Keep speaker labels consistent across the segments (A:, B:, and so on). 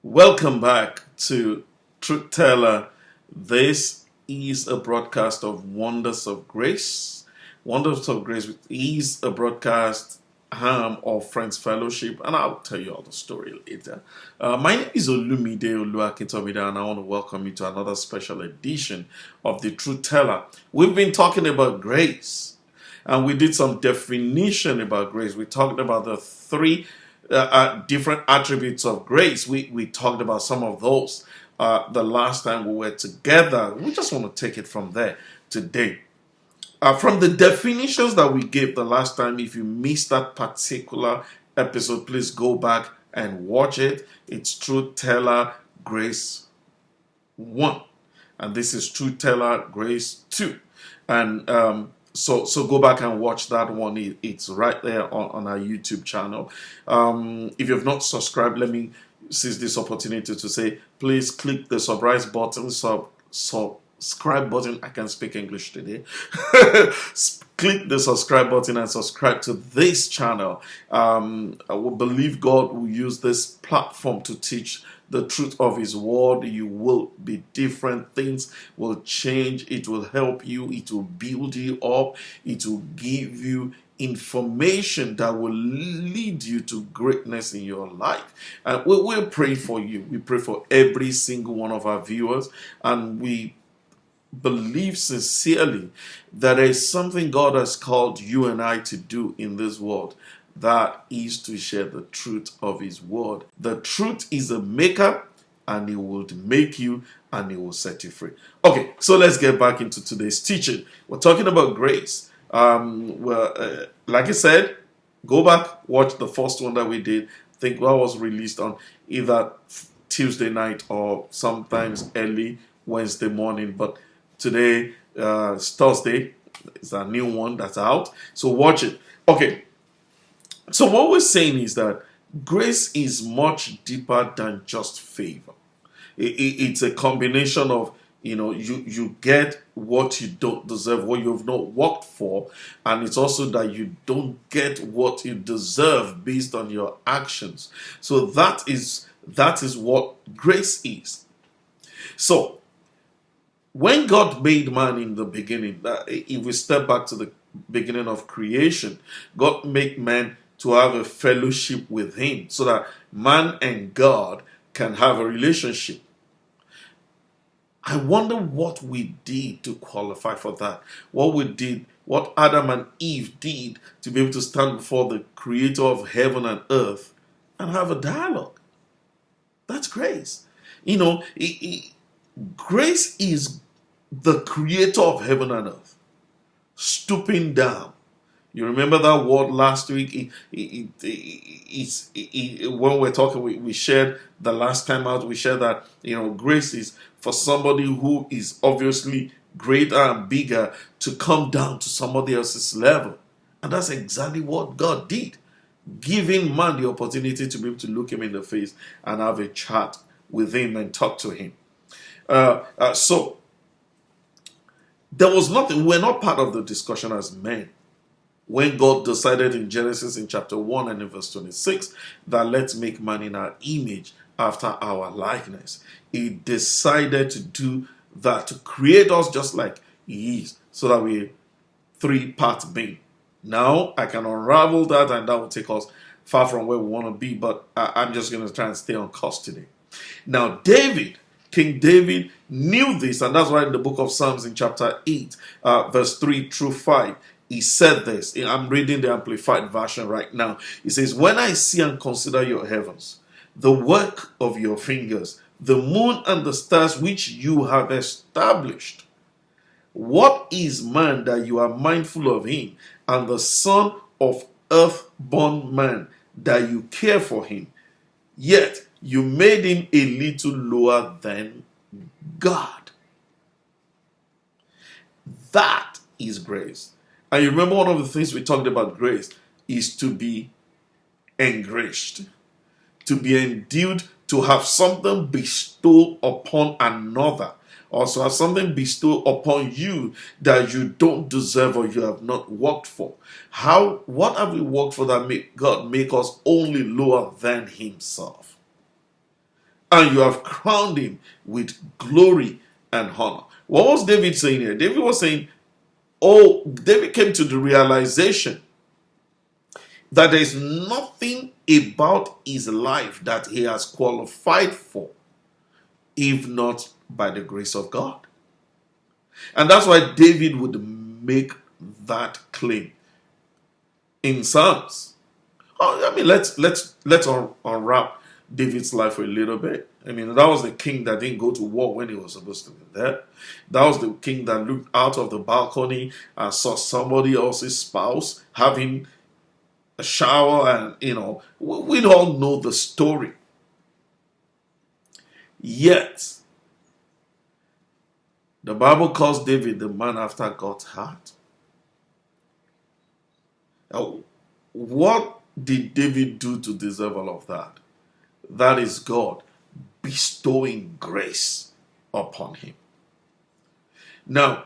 A: Welcome back to Truth Teller. This is a broadcast of Wonders of Grace. Wonders of Grace is a broadcast of Friends Fellowship, and I'll tell you all the story later. My name is Olumide Olu-Akintomide, and I want to welcome you to another special edition of the Truth Teller. We've been talking about grace, and we did some definition about grace. We talked about the three different attributes of grace. We talked about some of those the last time we were together. We just want to take it from there today. From the definitions that we gave the last time, if you missed that particular episode, please go back and watch it. It's Truth Teller Grace 1. And this is Truth Teller Grace 2. And So go back and watch that one. It's right there on our YouTube channel. If you've not subscribed, let me seize this opportunity to say, please click the subscribe button. Subscribe button. I can speak English today. Click the subscribe button and subscribe to this channel. I will believe God will use this platform to teach the truth of His word. You will be different. Things will change. It will help you. It will build you up. It will give you information that will lead you to greatness in your life. And we'll pray for you. We pray for every single one of our viewers. And we believe sincerely that there is something God has called you and I to do in this world. That is to share the truth of His word. The truth is a maker, and He will make you, and He will set you free. Okay, so let's get back into today's teaching. We're talking about grace. Like I said, go back, watch the first one that we did. I think that was released on either Tuesday night or sometimes early Wednesday morning. But today, it's Thursday. It's a new one that's out. So watch it. Okay. So what we're saying is that grace is much deeper than just favor. It's a combination of, you get what you don't deserve, what you have not worked for, and it's also that you don't get what you deserve based on your actions. So that is what grace is. So when God made man in the beginning, if we step back to the beginning of creation, God made man to have a fellowship with Him so that man and God can have a relationship. I wonder what we did to qualify for that. What Adam and Eve did to be able to stand before the Creator of heaven and earth and have a dialogue. That's grace. Grace is the Creator of heaven and earth stooping down. You remember that word last week? When we're talking, we shared the last time out, we shared that, grace is for somebody who is obviously greater and bigger to come down to somebody else's level. And that's exactly what God did, giving man the opportunity to be able to look Him in the face and have a chat with Him and talk to Him. So there was nothing, we're not part of the discussion as men. When God decided in Genesis in chapter 1 and in verse 26 that let's make man in our image after our likeness, He decided to do that, to create us just like He is, so that we're three-part being. Now I can unravel that, and that will take us far from where we want to be, but I'm just going to try and stay on course today. Now King David knew this, and that's why in the book of Psalms in chapter 8, verse 3 through 5, he said this. I'm reading the Amplified Version right now. He says, "When I see and consider your heavens, the work of your fingers, the moon and the stars which you have established, what is man that you are mindful of him, and the son of earth-born man that you care for him? Yet you made him a little lower than God." That is grace. And you remember one of the things we talked about grace is to be engraced, to be endued, to have something bestowed upon another, also have something bestowed upon you that you don't deserve or you have not worked for. What have we worked for that God make us only lower than Himself? and you have crowned him with glory and honor. What was David saying here? David was saying, David came to the realization that there is nothing about his life that he has qualified for, if not by the grace of God. And that's why David would make that claim in Psalms. Let's unwrap David's life for a little bit. That was the king that didn't go to war when he was supposed to be there. That was the king that looked out of the balcony and saw somebody else's spouse having a shower, and we all know the story. Yet, the Bible calls David the man after God's heart. Now, what did David do to deserve all of that? That is God bestowing grace upon him. Now,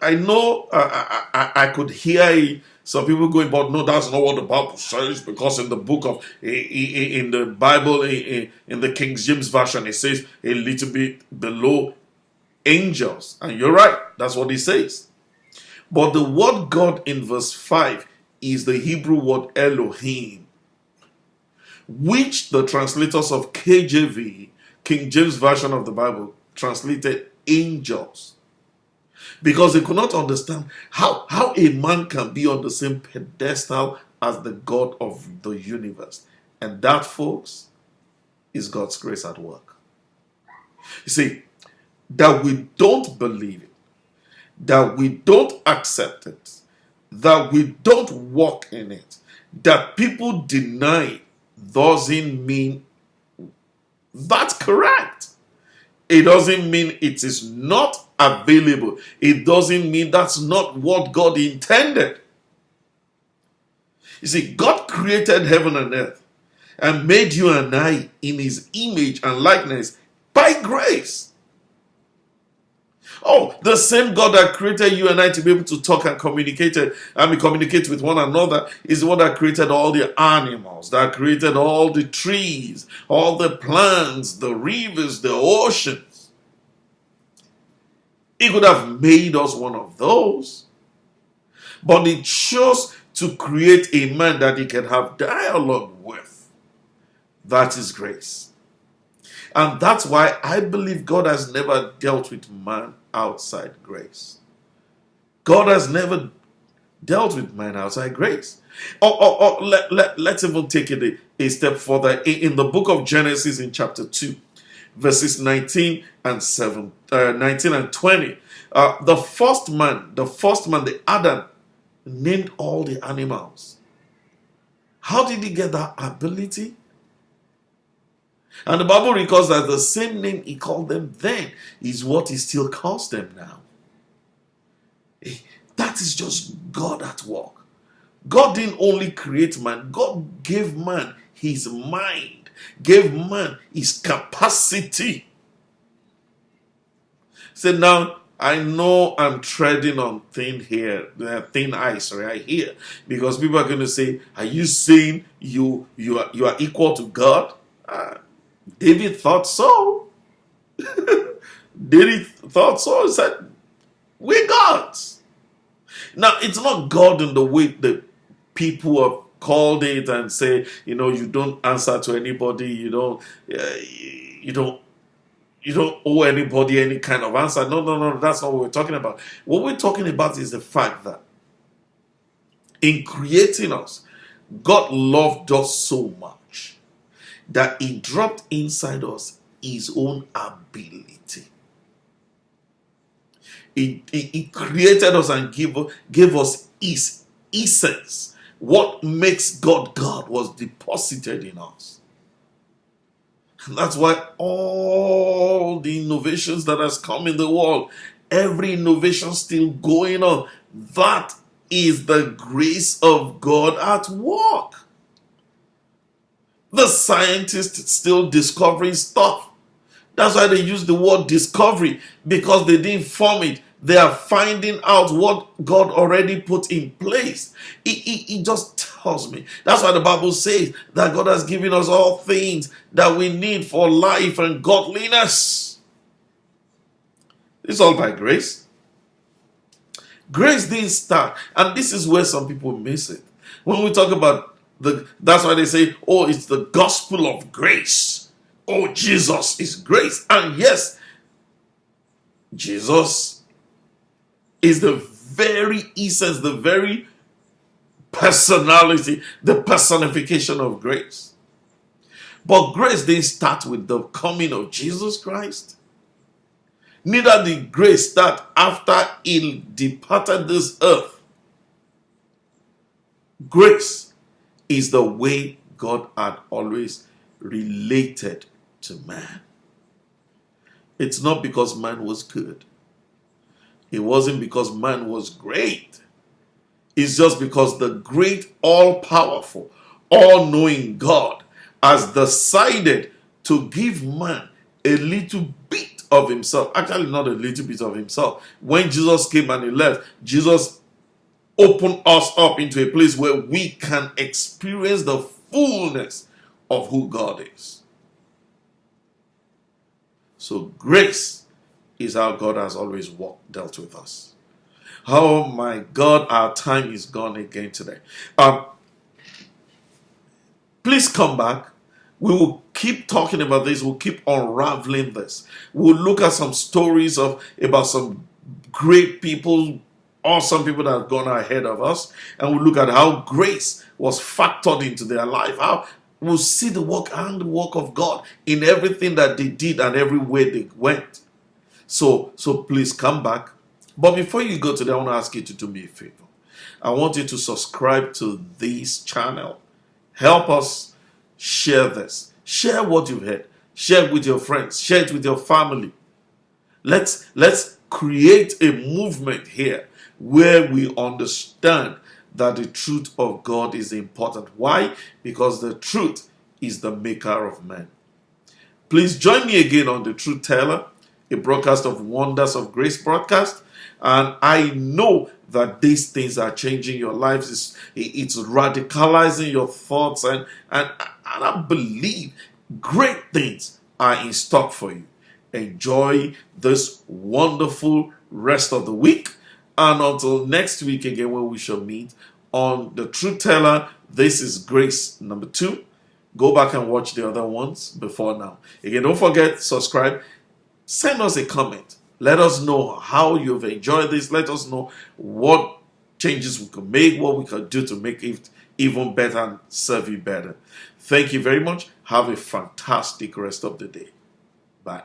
A: I know I could hear some people going, but no, that's not what the Bible says, because in the book of, in the Bible, in the King James Version, it says a little bit below angels. And you're right, that's what it says. But the word God in verse 5 is the Hebrew word Elohim, which the translators of KJV, King James Version of the Bible, translated angels. Because they could not understand how a man can be on the same pedestal as the God of the universe. And that, folks, is God's grace at work. You see, that we don't believe it, that we don't accept it, that we don't walk in it, that people deny it, doesn't mean that's correct. It doesn't mean it is not available. It doesn't mean that's not what God intended. You see, God created heaven and earth and made you and I in his image and likeness by grace. Oh, the same God that created you and I to be able to talk and communicate with one another is the one that created all the animals, that created all the trees, all the plants, the rivers, the oceans. He could have made us one of those, but he chose to create a man that he can have dialogue with. That is grace. And that's why I believe God has never dealt with man outside grace. God has never dealt with man outside grace. Let's even take it a step further. In the book of Genesis, in chapter 2, verses 19 and 20, the first man, the Adam, named all the animals. How did he get that ability? And the Bible records that the same name he called them then is what he still calls them now. That is just God at work. God didn't only create man, God gave man his mind, gave man his capacity. So now, I know I'm treading on thin ice right here, because people are going to say, are you saying you are equal to God? David thought so. David thought so. He said, we're gods. Now, it's not God in the way that people have called it and say, you don't answer to anybody, you don't owe anybody any kind of answer. No, that's not what we're talking about. What we're talking about is the fact that in creating us, God loved us so much that he dropped inside us his own ability. He created us and gave us his essence. What makes God God was deposited in us. And that's why all the innovations that has come in the world, every innovation still going on, that is the grace of God at work. The scientists still discovering stuff. That's why they use the word discovery, because they didn't form it They are finding out what God already put in place. It just tells me. That's why the Bible says that God has given us all things that we need for life and godliness. It's all by grace. Grace didn't start. And this is where some people miss it. When we talk about that's why they say, oh, it's the gospel of grace. Oh, Jesus is grace. And yes, Jesus is the very essence, the very personality, the personification of grace. But grace didn't start with the coming of Jesus Christ. Neither did grace start after he departed this earth. Grace is the way God had always related to man. It's not because man was good. It wasn't because man was great. It's just because the great, all-powerful, all-knowing God has decided to give man a little bit of himself. Actually, not a little bit of himself. When Jesus came and he left, Jesus opened us up into a place where we can experience the fullness of who God is. So grace is how God has always dealt with us. Oh my God, our time is gone again today. Please come back. We will keep talking about this. We'll keep unraveling this. We'll look at some stories about some great people, awesome people that have gone ahead of us, and we'll look at how grace was factored into their life. How we'll see the work of God in everything that they did and everywhere they went. So please come back. But before you go today, I want to ask you to do me a favor. I want you to subscribe to this channel. Help us share this. Share what you've heard. Share it with your friends. Share it with your family. Let's create a movement here where we understand that the truth of God is important. Why? Because the truth is the maker of man. Please join me again on The Truth Teller, a broadcast of Wonders of Grace broadcast. And I know that these things are changing your lives. It's radicalizing your thoughts. And I believe great things are in stock for you. Enjoy this wonderful rest of the week. And until next week again, when we shall meet on The Truth Teller, this is Grace number 2. Go back and watch the other ones before now. Again, don't forget, subscribe. Send us a comment. Let us know how you've enjoyed this. Let us know what changes we could make, what we could do to make it even better and serve you better. Thank you very much. Have a fantastic rest of the day. Bye.